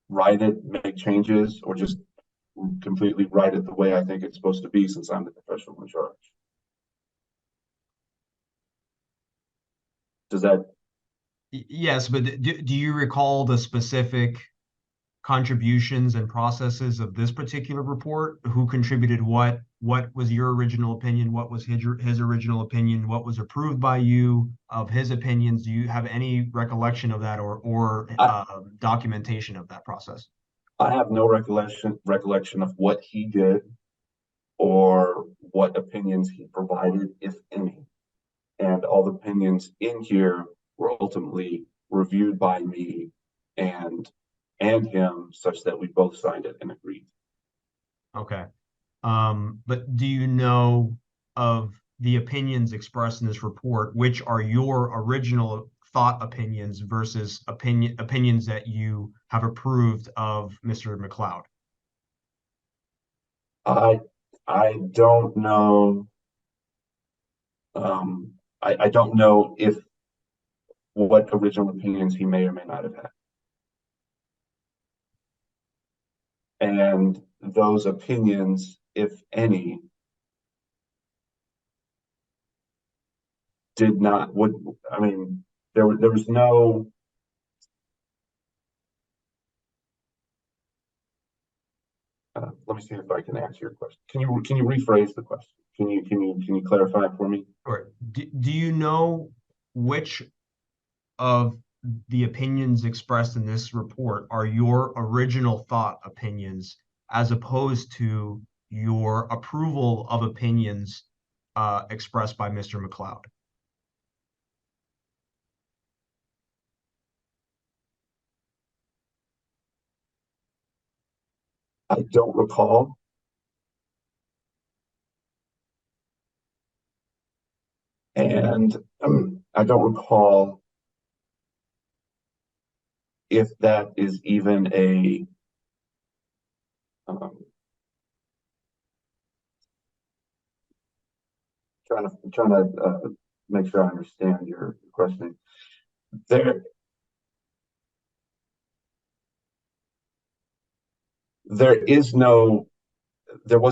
write it, make changes, or just completely write it the way I think it's supposed to be since I'm the professional in charge. Does that? Yes, but do you recall the specific contributions and processes of this particular report? Who contributed what? What was your original opinion? What was his original opinion? What was approved by you of his opinions? Do you have any recollection of that, I, documentation of that process? I have no recollection of what he did or what opinions he provided, if any. And all the opinions in here were ultimately reviewed by me and and him, such that we both signed it and agreed. Okay. But do you know of the opinions expressed in this report, which are your original thought opinions versus opinions that you have approved of Mr. McLeod? I I don't know. Um, I don't know if what original opinions he may or may not have had. And those opinions, if any, did not would I mean there was no let me see if I can answer your question. Can you rephrase the question? Can you clarify for me? Or do you know which of the opinions expressed in this report are your original thought opinions as opposed to your approval of opinions expressed by Mr. McLeod? I don't recall, and I don't recall if that is even a um, trying to make sure I understand your questioning. There there is no there was